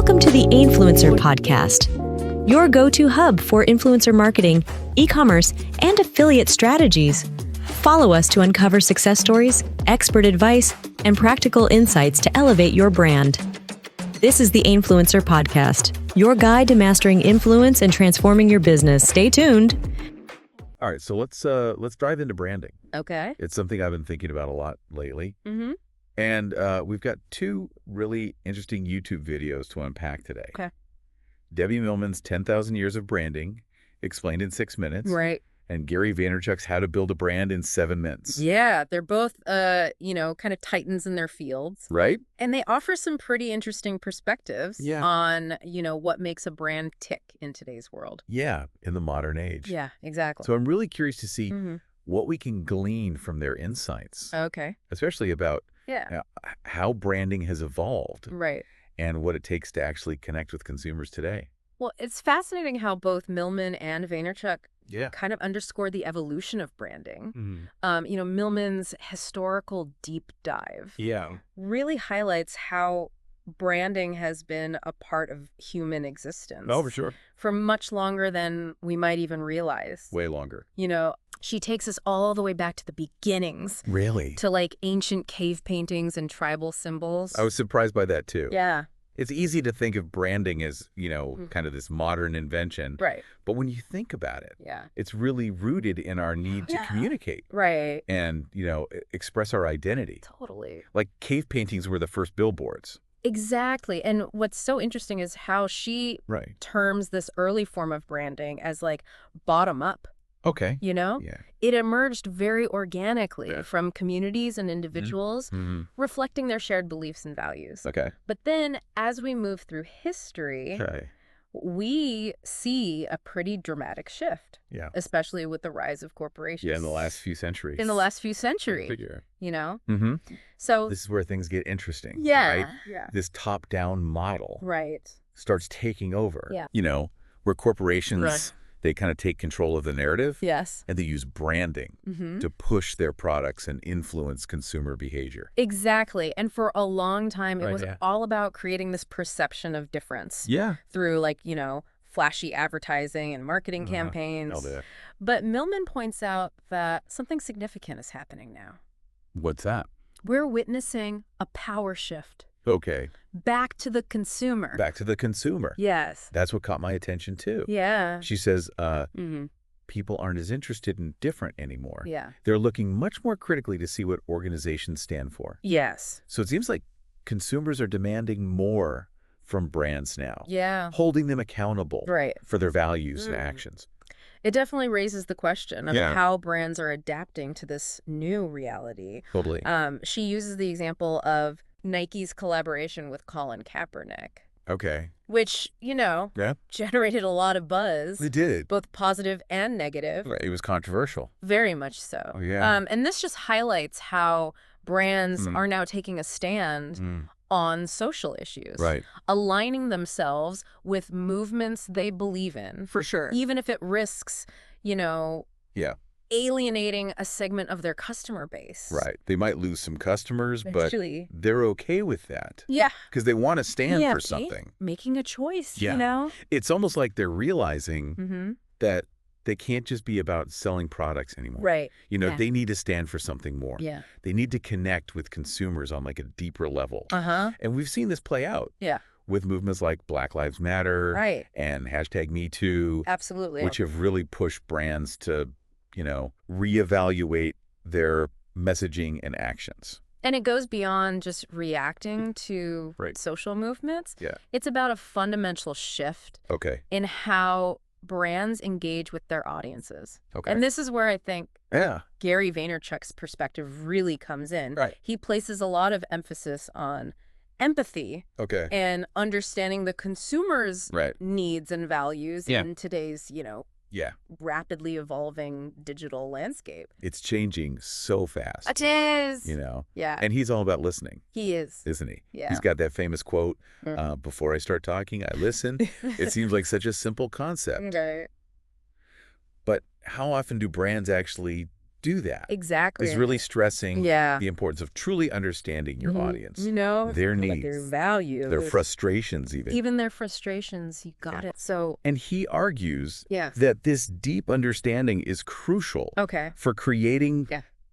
Welcome to the Ainfluencer podcast, your go-to hub for influencer marketing, e-commerce, and affiliate strategies. Follow us to uncover success stories, expert advice, and practical insights to elevate your brand. This is the Ainfluencer podcast, your guide to mastering influence and transforming your business. Stay tuned. All right, so let's dive into branding. Okay. It's something I've been thinking about a lot lately. Mm-hmm. And we've got two really interesting YouTube videos to unpack today. Okay. Debbie Millman's 10,000 Years of Branding, explained in 6 minutes. Right. And Gary Vaynerchuk's How to Build a Brand in 7 minutes. Yeah, they're both, kind of titans in their fields. Right? And they offer some pretty interesting perspectives on, what makes a brand tick in today's world. Yeah, in the modern age. Yeah, exactly. So I'm really curious to see Mm-hmm. what we can glean from their insights. Okay. Especially about how branding has evolved. Right. And what it takes to actually connect with consumers today. Well, it's fascinating how both Millman and Vaynerchuk Yeah. kind of underscore the evolution of branding. Mm-hmm. Millman's historical deep dive Yeah. really highlights how branding has been a part of human existence. Oh, for sure. For much longer than we might even realize. Way longer. She takes us all the way back to the beginnings. Really? To like ancient cave paintings and tribal symbols. I was surprised by that too. Yeah. It's easy to think of branding as, kind of this modern invention. Right. But when you think about it, Yeah. it's really rooted in our need to communicate. Right. And, express our identity. Totally. Like cave paintings were the first billboards. Exactly. And what's so interesting is how she terms this early form of branding as like bottom up. Okay. Yeah. It emerged very organically from communities and individuals reflecting their shared beliefs and values. Okay. But then as we move through history, we see a pretty dramatic shift. Yeah. Especially with the rise of corporations. Yeah, in the last few centuries. Figure. Mm-hmm. So this is where things get interesting. Yeah. Right? Yeah. This top-down model starts taking over. Yeah. Where corporations, they kind of take control of the narrative. Yes. And they use branding to push their products and influence consumer behavior. Exactly. And for a long time, it was all about creating this perception of difference. Yeah. Through flashy advertising and marketing campaigns. But Millman points out that something significant is happening now. What's that? We're witnessing a power shift. Okay. Back to the consumer. Back to the consumer. Yes. That's what caught my attention too. Yeah. She says people aren't as interested in different anymore. Yeah. They're looking much more critically to see what organizations stand for. Yes. So it seems like consumers are demanding more from brands now. Yeah. Holding them accountable for their values and actions. It definitely raises the question of how brands are adapting to this new reality. Totally. She uses the example of Nike's collaboration with Colin Kaepernick. Okay. Which, generated a lot of buzz. It did. Both positive and negative. Right. It was controversial. Very much so. Oh, yeah. And this just highlights how brands are now taking a stand on social issues. Right. Aligning themselves with movements they believe in. For sure. Even if it risks, alienating a segment of their customer base. Right. They might lose some customers, Actually, but they're okay with that. Yeah. Because they want to stand for something. Making a choice, It's almost like they're realizing that they can't just be about selling products anymore. Right. They need to stand for something more. Yeah. They need to connect with consumers on like a deeper level. Uh-huh. And we've seen this play out. Yeah. With movements like Black Lives Matter. Right. And #MeToo. Absolutely. Which have really pushed brands to, reevaluate their messaging and actions. And it goes beyond just reacting to social movements. Yeah. It's about a fundamental shift in how brands engage with their audiences. Okay. And this is where I think Gary Vaynerchuk's perspective really comes in. Right. He places a lot of emphasis on empathy and understanding the consumer's needs and values in today's, rapidly evolving digital landscape. It's changing so fast. It is. Yeah. And he's all about listening. He is. Isn't he? Yeah. He's got that famous quote, before I start talking, I listen. It seems like such a simple concept. Okay. But how often do brands actually do that. Exactly. Is really stressing the importance of truly understanding your audience. Their needs, their values, their frustrations even. Even their frustrations, you got it. So, and he argues that this deep understanding is crucial for creating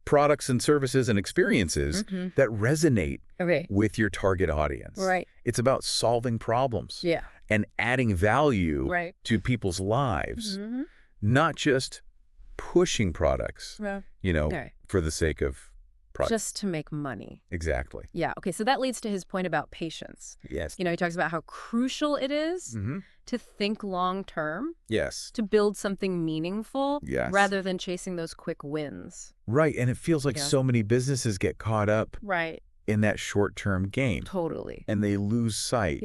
products and services and experiences that resonate with your target audience. Right. It's about solving problems and adding value to people's lives, not just pushing products, for the sake of products. Just to make money. Exactly. Yeah. Okay. So that leads to his point about patience. Yes. He talks about how crucial it is to think long term. Yes. To build something meaningful rather than chasing those quick wins. Right. And it feels like so many businesses get caught up in that short-term game. Totally. And they lose sight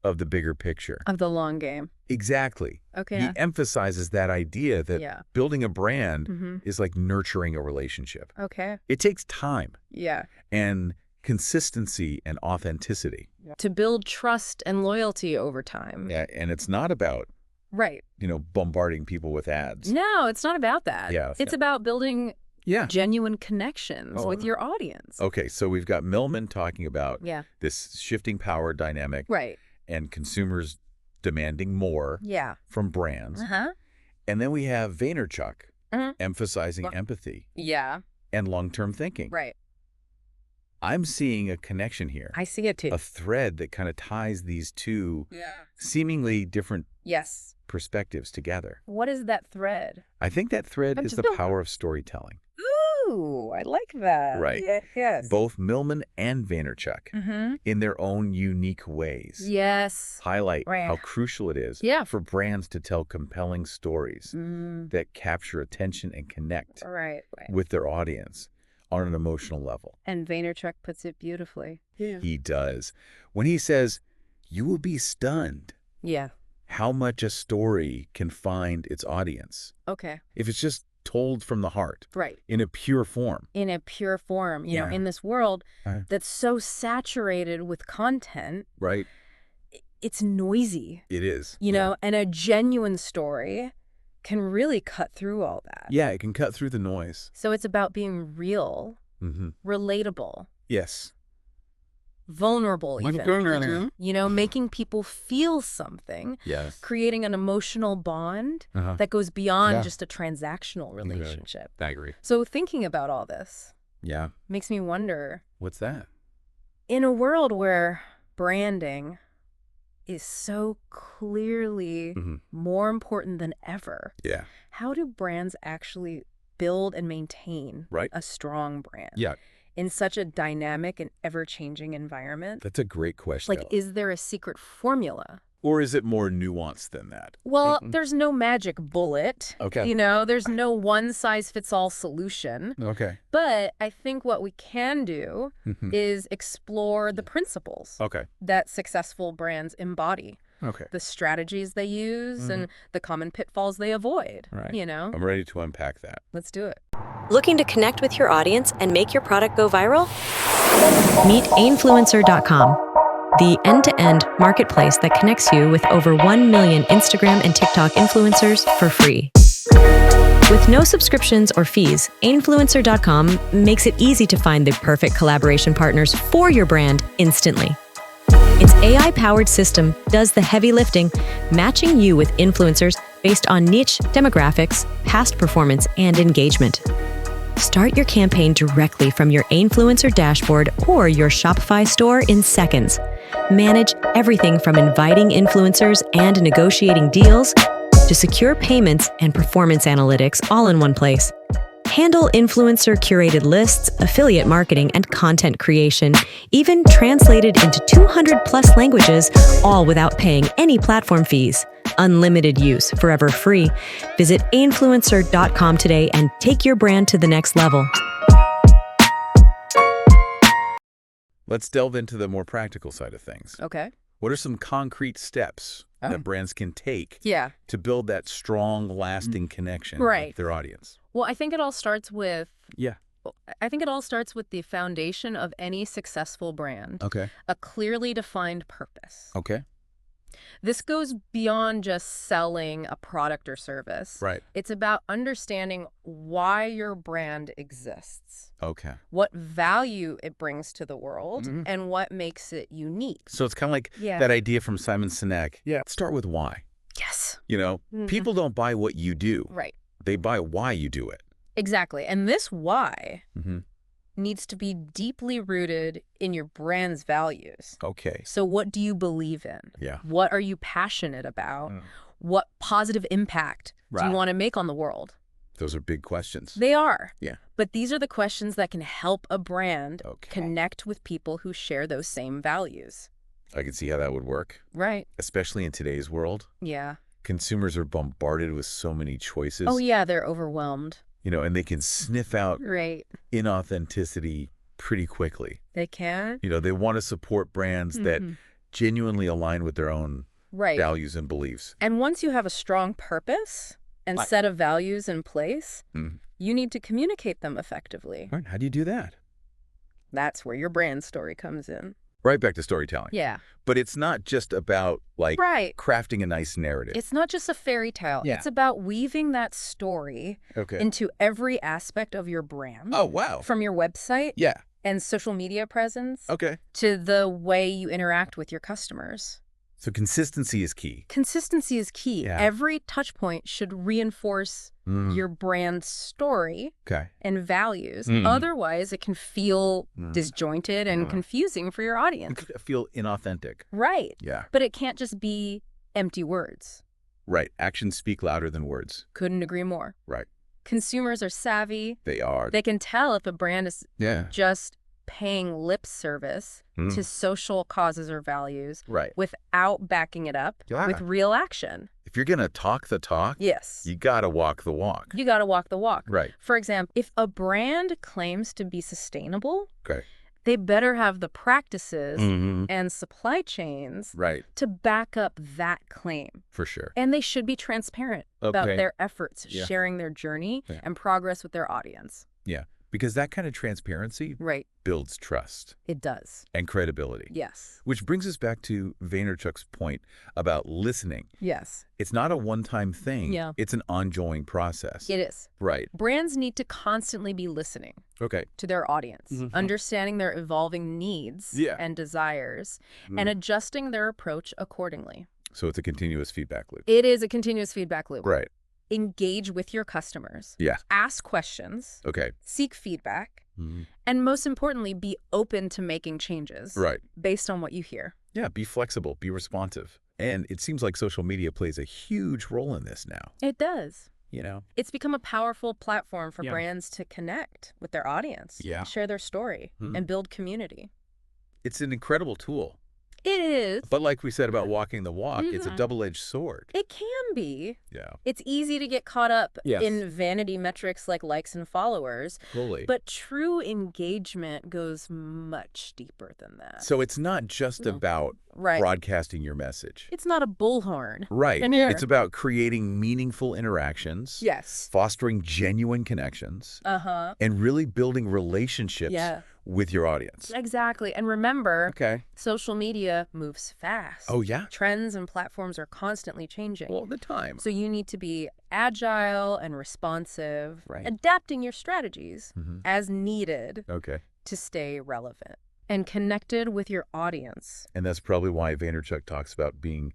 of the bigger picture. Of the long game. Exactly. Okay. He emphasizes that idea that building a brand is like nurturing a relationship. Okay. It takes time. Yeah. And consistency and authenticity. To build trust and loyalty over time. Yeah. And it's not about, bombarding people with ads. No, it's not about that. Yeah. It's about building genuine connections with your audience. Okay. So we've got Millman talking about this shifting power dynamic. Right. And consumers demanding more from brands. And then we have Vaynerchuk emphasizing empathy and long-term thinking. Right. I'm seeing a connection here. I see it too. A thread that kind of ties these two seemingly different perspectives together. What is that thread? I think that thread is the power of storytelling. Ooh, I like that. Right. Yes. Both Millman and Vaynerchuk, in their own unique ways, highlight how crucial it is for brands to tell compelling stories that capture attention and connect with their audience on an emotional level. And Vaynerchuk puts it beautifully. Yeah. He does. When he says, you will be stunned how much a story can find its audience. Okay. If it's just told from the heart. Right. In a pure form. In a pure form. You know, in this world that's so saturated with content. Right. It's noisy. It is. You know, and a genuine story can really cut through all that. Yeah, it can cut through the noise. So it's about being real, relatable. Yes. Vulnerable even. You know, making people feel something. Yes. Creating an emotional bond that goes beyond just a transactional relationship. I agree. So thinking about all this makes me wonder. What's that? In a world where branding is so clearly more important than ever, how do brands actually build and maintain a strong brand? Yeah. In such a dynamic and ever-changing environment? That's a great question. Like, is there a secret formula? Or is it more nuanced than that? Well, there's no magic bullet. Okay. You know, there's no one-size-fits-all solution. Okay. But I think what we can do is explore the principles that successful brands embody. Okay. The strategies they use and the common pitfalls they avoid. Right. You know? I'm ready to unpack that. Let's do it. Looking to connect with your audience and make your product go viral? Meet Ainfluencer.com, the end-to-end marketplace that connects you with over 1 million Instagram and TikTok influencers for free. With no subscriptions or fees, Ainfluencer.com makes it easy to find the perfect collaboration partners for your brand instantly. Its AI-powered system does the heavy lifting, matching you with influencers based on niche demographics, past performance, and engagement. Start your campaign directly from your Ainfluencer dashboard or your Shopify store in seconds. Manage everything from inviting influencers and negotiating deals to secure payments and performance analytics all in one place. Handle influencer-curated lists, affiliate marketing, and content creation, even translated into 200+ languages, all without paying any platform fees. Unlimited use, forever free. Visit Ainfluencer.com today and take your brand to the next level. Let's delve into the more practical side of things. Okay. What are some concrete steps that brands can take to build that strong, lasting connection with their audience? Well, I think it all starts with the foundation of any successful brand. Okay. A clearly defined purpose. Okay. This goes beyond just selling a product or service. Right. It's about understanding why your brand exists. Okay. What value it brings to the world and what makes it unique. So it's kind of like that idea from Simon Sinek. Yeah. Start with why. Yes. People don't buy what you do. Right. They buy why you do it. Exactly. And this why needs to be deeply rooted in your brand's values. Okay. So what do you believe in? Yeah. What are you passionate about? What positive impact do you want to make on the world? Those are big questions. They are. Yeah. But these are the questions that can help a brand connect with people who share those same values. I can see how that would work. Right. Especially in today's world. Yeah. Consumers are bombarded with so many choices. Oh, yeah, they're overwhelmed. And they can sniff out inauthenticity pretty quickly. They can. They want to support brands that genuinely align with their own values and beliefs. And once you have a strong purpose and set of values in place, you need to communicate them effectively. Right. How do you do that? That's where your brand story comes in. Right back to storytelling. Yeah. But it's not just about, crafting a nice narrative. It's not just a fairy tale. Yeah. It's about weaving that story into every aspect of your brand. Oh, wow. From your website and social media presence to the way you interact with your customers. So consistency is key. Consistency is key. Yeah. Every touch point should reinforce your brand story and values. Otherwise, it can feel disjointed and confusing for your audience. It can feel inauthentic. Right. Yeah. But it can't just be empty words. Right. Actions speak louder than words. Couldn't agree more. Right. Consumers are savvy. They are. They can tell if a brand is just paying lip service to social causes or values without backing it up with real action. If you're going to talk the talk, you got to walk the walk. You got to walk the walk. Right. For example, if a brand claims to be sustainable, they better have the practices and supply chains to back up that claim. For sure. And they should be transparent about their efforts, sharing their journey and progress with their audience. Yeah. Because that kind of transparency builds trust. It does. And credibility. Yes. Which brings us back to Vaynerchuk's point about listening. Yes. It's not a one-time thing. Yeah. It's an ongoing process. It is. Right. Brands need to constantly be listening to their audience, understanding their evolving needs and desires, and adjusting their approach accordingly. So it's a continuous feedback loop. It is a continuous feedback loop. Right. Engage with your customers. Yeah. Ask questions. Seek feedback. And most importantly, be open to making changes. Right. Based on what you hear. Yeah, be flexible, be responsive. And it seems like social media plays a huge role in this now. It does. It's become a powerful platform for brands to connect with their audience, share their story, and build community. It's an incredible tool. It is. But like we said about walking the walk, it's a double-edged sword. It can be. Yeah. It's easy to get caught up in vanity metrics like likes and followers. Totally. But true engagement goes much deeper than that. So it's not just about broadcasting your message. It's not a bullhorn. Right. It's about creating meaningful interactions. Yes. Fostering genuine connections. And really building relationships with your audience. Exactly. And remember, social media moves fast. Oh, yeah. Trends and platforms are constantly changing. All the time. So you need to be agile and responsive, adapting your strategies as needed to stay relevant and connected with your audience. And that's probably why Vaynerchuk talks about being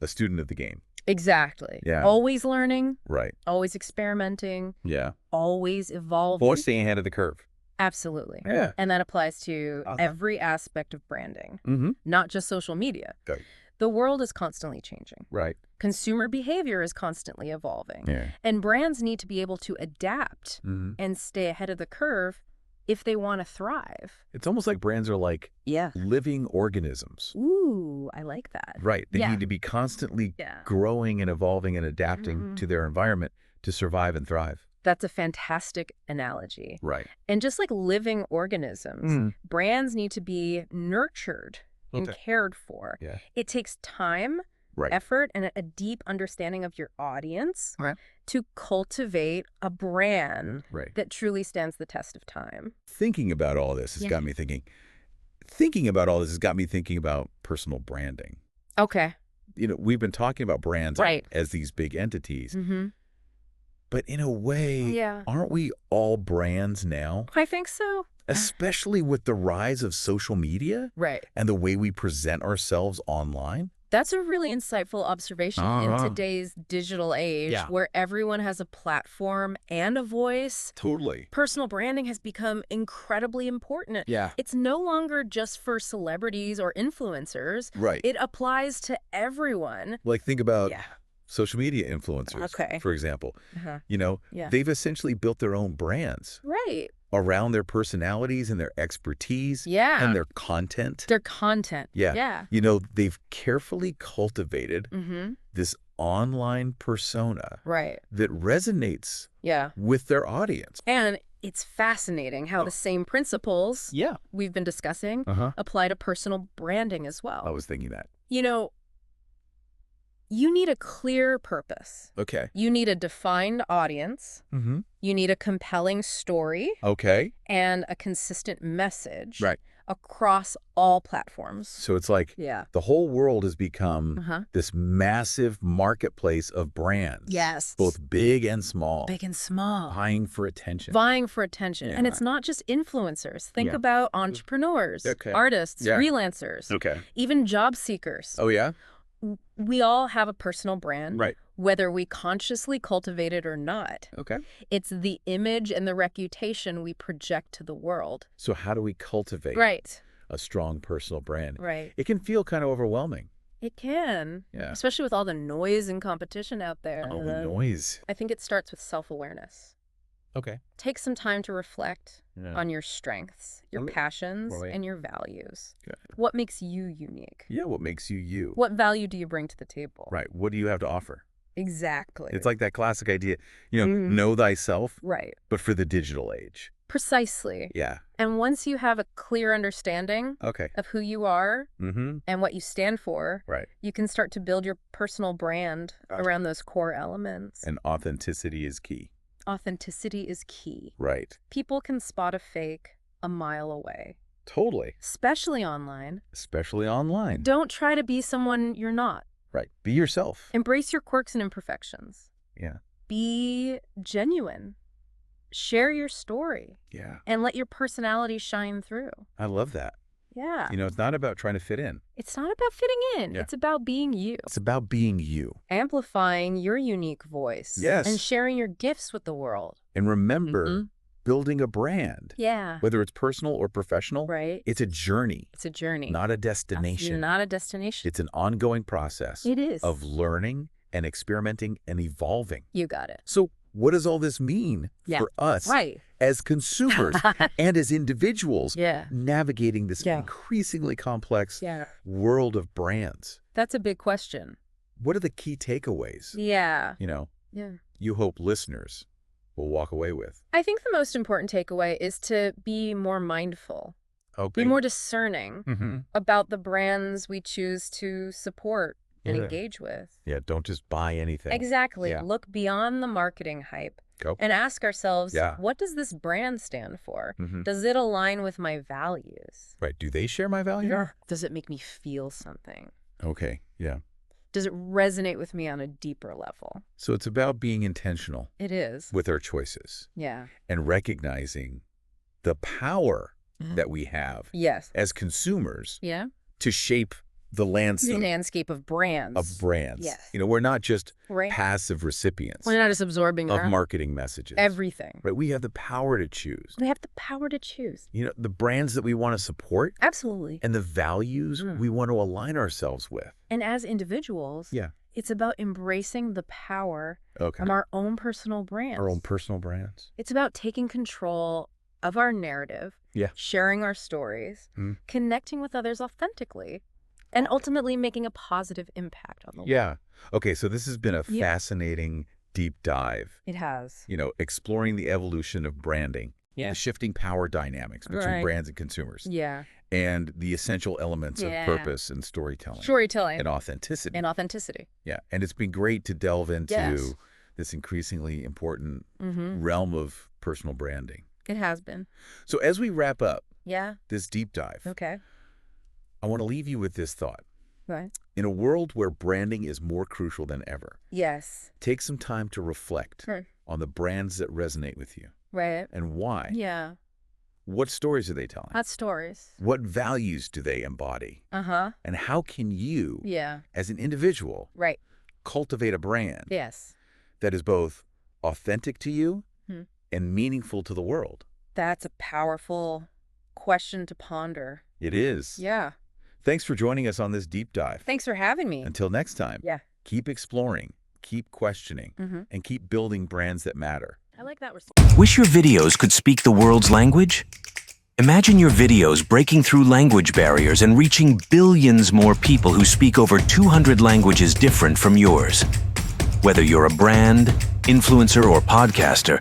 a student of the game. Exactly. Yeah. Always learning. Right. Always experimenting. Yeah. Always evolving. Always staying ahead of the curve. Absolutely. Yeah. And that applies to every aspect of branding, not just social media. Okay. The world is constantly changing. Right. Consumer behavior is constantly evolving. Yeah. And brands need to be able to adapt and stay ahead of the curve if they want to thrive. It's almost like brands are like living organisms. Ooh, I like that. Right. They need to be constantly growing and evolving and adapting to their environment to survive and thrive. That's a fantastic analogy. Right. And just like living organisms, brands need to be nurtured and cared for. Yeah. It takes time, effort, and a deep understanding of your audience to cultivate a brand that truly stands the test of time. Thinking about all this has got me thinking. Thinking about all this has got me thinking about personal branding. Okay. we've been talking about brands as these big entities. But in a way, aren't we all brands now? I think so. Especially with the rise of social media and the way we present ourselves online? That's a really insightful observation in today's digital age where everyone has a platform and a voice. Totally. Personal branding has become incredibly important. Yeah. It's no longer just for celebrities or influencers. Right. It applies to everyone. Like, think about social media influencers, for example. They've essentially built their own brands. Right. Around their personalities and their expertise and their content. Their content. Yeah. They've carefully cultivated this online persona that resonates with their audience. And it's fascinating how the same principles we've been discussing apply to personal branding as well. I was thinking that. You need a clear purpose. Okay. You need a defined audience. You need a compelling story. Okay. And a consistent message across all platforms. So it's like the whole world has become this massive marketplace of brands. Yes. Both big and small. Big and small. Vying for attention. Vying for attention. And it's not just influencers. Think about entrepreneurs, artists, freelancers, even job seekers. Oh, yeah? We all have a personal brand, right? Whether we consciously cultivate it or not. Okay. It's the image and the reputation we project to the world. So how do we cultivate a strong personal brand? Right. It can feel kind of overwhelming. It can. Yeah. Especially with all the noise and competition out there. Oh, noise. I think it starts with self-awareness. Okay. Take some time to reflect on your strengths, your passions, and your values. Good. What makes you unique? Yeah, what makes you you? What value do you bring to the table? Right. What do you have to offer? Exactly. It's like that classic idea, know thyself, right? But for the digital age. Precisely. Yeah. And once you have a clear understanding of who you are and what you stand for, you can start to build your personal brand around those core elements. And authenticity is key. Authenticity is key. Right. People can spot a fake a mile away. Totally. Especially online. Especially online. Don't try to be someone you're not. Right. Be yourself. Embrace your quirks and imperfections. Yeah. Be genuine. Share your story. Yeah. And let your personality shine through. I love that. Yeah. It's not about trying to fit in. It's not about fitting in. Yeah. It's about being you. It's about being you. Amplifying your unique voice. Yes. And sharing your gifts with the world. And remember, building a brand. Yeah. Whether it's personal or professional. Right. It's a journey. It's a journey. Not a destination. Not a destination. It's an ongoing process. It is. Of learning and experimenting and evolving. You got it. So what does all this mean for us as consumers and as individuals navigating this increasingly complex world of brands? That's a big question. What are the key takeaways? Yeah. You hope listeners will walk away with? I think the most important takeaway is to be more mindful. Okay. Be more discerning about the brands we choose to support and engage with. Yeah, don't just buy anything. Exactly. Yeah. Look beyond the marketing hype and ask ourselves, what does this brand stand for? Does it align with my values? Right. Do they share my values? Does it make me feel something? Okay. Yeah. Does it resonate with me on a deeper level? So it's about being intentional. It is. With our choices. Yeah. And recognizing the power that we have as consumers to shape the landscape of brands. Yes. We're not just passive recipients. We're not just absorbing of marketing messages. Everything. Right. We have the power to choose. We have the power to choose. The brands that we want to support. Absolutely. And the values we want to align ourselves with. And as individuals, it's about embracing the power of our own personal brands. Our own personal brands. It's about taking control of our narrative, sharing our stories, connecting with others authentically, and ultimately making a positive impact on the world. Yeah. Okay, so this has been a fascinating deep dive. It has. Exploring the evolution of branding, the shifting power dynamics between brands and consumers. Yeah. And the essential elements of purpose and storytelling. And authenticity. Yeah. And it's been great to delve into this increasingly important realm of personal branding. It has been. So as we wrap up this deep dive, okay, I want to leave you with this thought. Right. In a world where branding is more crucial than ever, Yes. take some time to reflect on the brands that resonate with you. Right. And why. Yeah. What stories are they telling? Not stories. What values do they embody? Uh-huh. And how can you, Yeah. as an individual, Right. cultivate a brand Yes. that is both authentic to you Hmm. and meaningful to the world? That's a powerful question to ponder. It is. Yeah. Thanks for joining us on this deep dive. Thanks for having me. Until next time, Yeah. keep exploring, keep questioning, and keep building brands that matter. I like that response. Wish your videos could speak the world's language? Imagine your videos breaking through language barriers and reaching billions more people who speak over 200 languages different from yours. Whether you're a brand, influencer, or podcaster,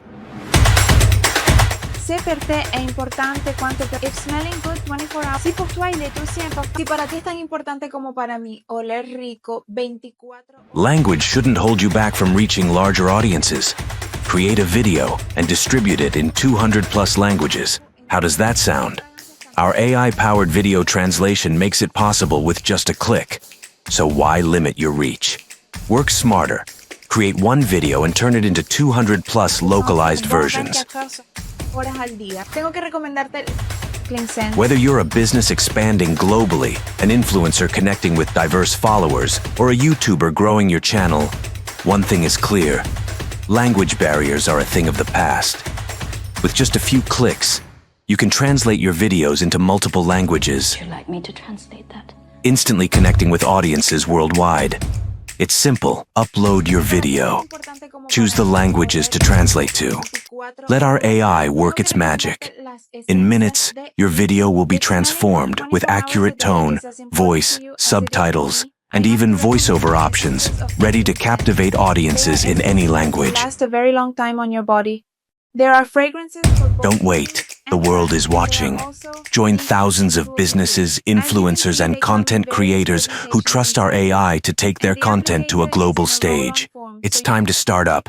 Sé per te è importante quanto per If smelling good 24 hours. Si pour toi il est aussi important. Si para ti es tan importante como para mí oler rico 24 horas. language shouldn't hold you back from reaching larger audiences. Create a video and distribute it in 200+ languages. How does that sound? Our AI-powered video translation makes it possible with just a click. So why limit your reach? Work smarter. Create one video and turn it into 200+ localized versions. Horas al día. Tengo que recomendarte Ainfluencer. Whether you're a business expanding globally, an influencer connecting with diverse followers, or a YouTuber growing your channel, one thing is clear. Language barriers are a thing of the past. With just a few clicks, you can translate your videos into multiple languages, Would you like me to translate that? instantly connecting with audiences worldwide. It's simple. Upload your video. Choose the languages to translate to. Let our AI work its magic. In minutes, your video will be transformed with accurate tone, voice, subtitles, and even voiceover options, ready to captivate audiences in any language. Last a very long time on your body. There are fragrances for both. Don't wait. The world is watching. Join thousands of businesses, influencers, and content creators who trust our AI to take their content to a global stage. It's time to start up.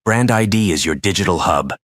Brand ID is your digital hub.